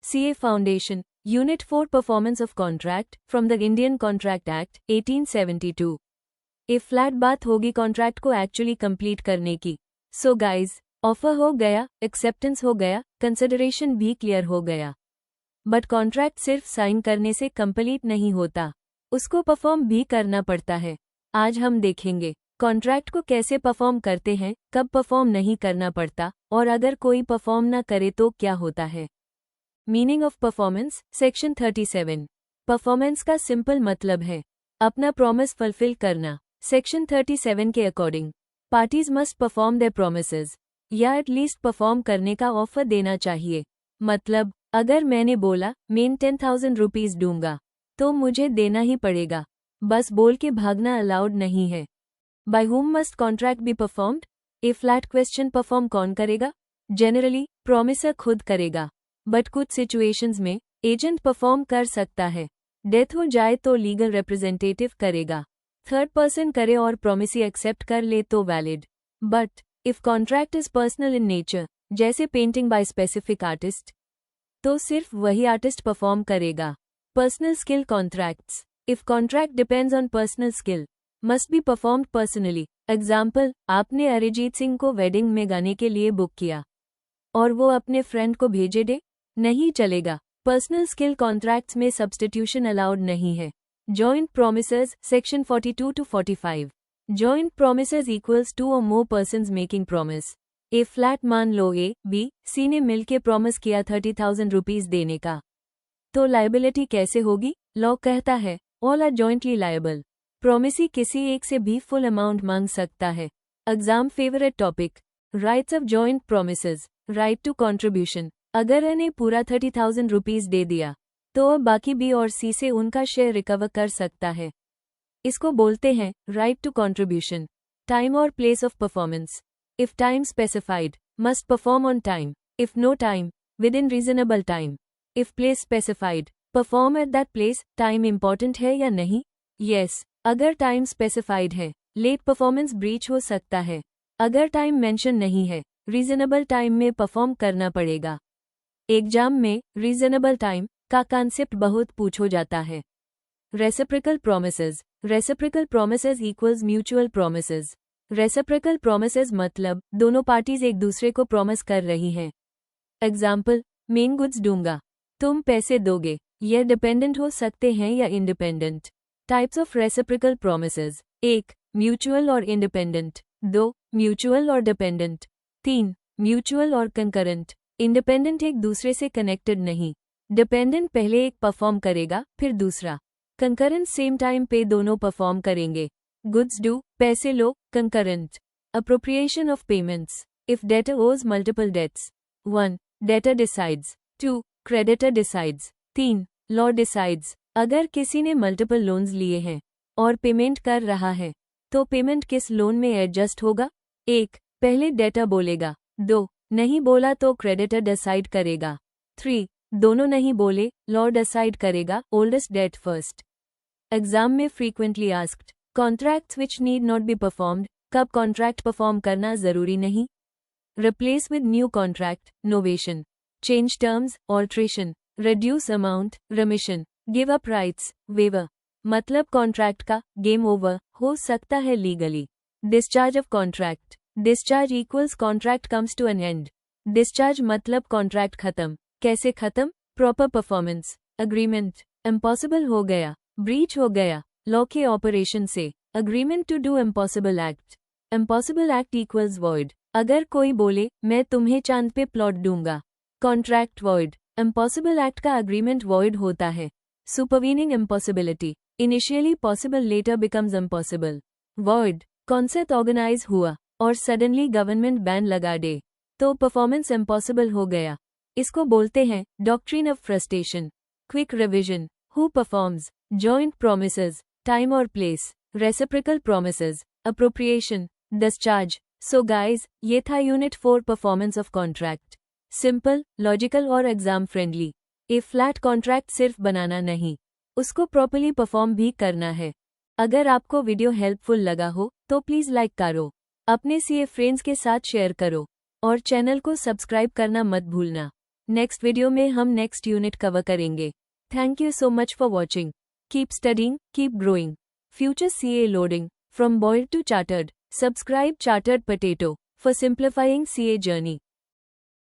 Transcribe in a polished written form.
CA Foundation, Unit 4 Performance of Contract from the Indian Contract Act 1872. A flat बात होगी contract को actually complete करने की। So guys, offer हो गया, एक्सेप्टेंस हो गया, कंसिडरेशन भी क्लियर हो गया, बट कॉन्ट्रैक्ट सिर्फ साइन करने से कंप्लीट नहीं होता, उसको परफॉर्म भी करना पड़ता है। आज हम देखेंगे कॉन्ट्रैक्ट को कैसे परफॉर्म करते हैं, कब परफॉर्म नहीं करना पड़ता, और अगर कोई परफॉर्म ना करे तो क्या होता है। Meaning of performance, section 37। Performance का सिंपल मतलब है अपना प्रॉमिस फुलफिल करना। सेक्शन 37 के according parties must perform their promises, या एटलीस्ट परफॉर्म करने का ऑफर देना चाहिए। मतलब अगर मैंने बोला मैं 10,000 रुपीज दूंगा तो मुझे देना ही पड़ेगा, बस बोल के भागना अलाउड नहीं है। By whom must contract be performed? A flat question perform कौन करेगा? जनरली प्रॉमिसर खुद करेगा, बट कुछ सिचुएशंस में एजेंट परफॉर्म कर सकता है। डेथ हो जाए तो लीगल रिप्रेजेंटेटिव करेगा, थर्ड पर्सन करे और प्रॉमिसी एक्सेप्ट कर ले तो valid. But if contract is personal in nature, जैसे पेंटिंग बाय स्पेसिफिक आर्टिस्ट, तो सिर्फ वही आर्टिस्ट परफॉर्म करेगा। Personal skill contracts, if contract depends on personal skill, must be performed personally. Example, आपने अरिजीत सिंह को वेडिंग में गाने के लिए बुक किया और वो अपने फ्रेंड को भेजे दे, नहीं चलेगा। पर्सनल स्किल कॉन्ट्रैक्ट्स में सब्स्टिट्यूशन अलाउड नहीं है। Joint promises, section 42 to 45। Joint promises equals two और more persons making promise. A flat मान लो ए, बी, सी ने मिलके प्रॉमिस किया 30,000 रुपीज देने का, तो लायबिलिटी कैसे होगी? लॉ कहता है all are jointly liable. Promisee किसी एक से भी फुल अमाउंट मांग सकता है। Exam favourite topic, rights of joint promises. Right to contribution, अगर इन्हें पूरा 30,000 रुपीज दे दिया तो अब बाकी बी और सी से उनका शेयर रिकवर कर सकता है। इसको बोलते हैं राइट टू कॉन्ट्रीब्यूशन। टाइम और place of performance, if time specified must perform on time, if no time within reasonable time, if place specified perform at that place. Time important है या नहीं? यस, अगर time specified है late performance breach हो सकता है। अगर time mention नहीं है रीजनेबल टाइम में परफॉर्म करना पड़ेगा। एग्जाम में रीजनेबल टाइम का कॉन्सेप्ट बहुत पूछो जाता है। Reciprocal promises, reciprocal promises equals mutual promises. Reciprocal promises मतलब दोनों पार्टीज एक दूसरे को प्रॉमिस कर रही हैं। एग्जाम्पल, मैं गुड्स दूंगा, तुम पैसे दोगे। यह डिपेंडेंट हो सकते हैं या independent. Types of reciprocal promises, 1. Mutual और इंडिपेंडेंट, 2. म्यूचुअल और डिपेंडेंट, 3. म्यूचुअल और कंकरेंट। इंडिपेंडेंट एक दूसरे से कनेक्टेड नहीं, डिपेंडेंट पहले एक परफॉर्म करेगा फिर दूसरा। कंकरेंट सेम टाइम पे दोनों परफॉर्म करेंगे। गुड्स डू, पैसे लो, concurrent. Appropriation of payments, if debtor owes multiple debts, 1. Debtor decides, 2. Creditor decides, 3. Law decides. अगर किसी ने मल्टीपल लोन्स लिए हैं और पेमेंट कर रहा है तो पेमेंट किस लोन में एडजस्ट होगा? 1. पहले डेटर बोलेगा, 2. नहीं बोला तो क्रेडिटर डिसाइड करेगा, 3. दोनों नहीं बोले, लॉ डिसाइड करेगा, ओल्डेस्ट डेट फर्स्ट। एग्जाम में frequently asked, contracts which need not be performed, कब कॉन्ट्रैक्ट परफॉर्म करना जरूरी नहीं? Replace with new contract, novation, change terms, alteration, reduce amount, remission, give up rights, waiver. मतलब contract का game over हो सकता है legally. Discharge of contract, discharge equals contract comes to an end. Discharge मतलब contract खत्म। कैसे खत्म? Proper performance, agreement impossible हो गया, ब्रीच हो गया, लॉ के ऑपरेशन से। Agreement to do impossible act, impossible act equals void. अगर कोई बोले मैं तुम्हें चांद पे प्लॉट दूंगा, कॉन्ट्रैक्ट वॉइड। इम्पॉसिबल एक्ट का अग्रीमेंट वॉइड होता है। Supervening impossibility, initially possible later becomes impossible. Void, concept organise हुआ और सडनली गवर्नमेंट बैन लगा दे तो परफॉर्मेंस इम्पॉसिबल हो गया। इसको बोलते हैं doctrine of frustration. Quick revision, who performs, joint promises, time और place, reciprocal promises, appropriation, discharge. So guys, ये था unit 4 performance of contract. Simple, logical और exam friendly. A flat contract सिर्फ बनाना नहीं, उसको प्रॉपर्ली परफॉर्म भी करना है। अगर आपको वीडियो हेल्पफुल लगा हो तो प्लीज लाइक करो, अपने सीए फ्रेंड्स के साथ शेयर करो और चैनल को सब्सक्राइब करना मत भूलना। नेक्स्ट वीडियो में हम नेक्स्ट यूनिट कवर करेंगे। Thank you so much for watching. Keep studying, keep growing. Future CA loading from boiled to chartered. Subscribe Chartered Potato for simplifying CA journey.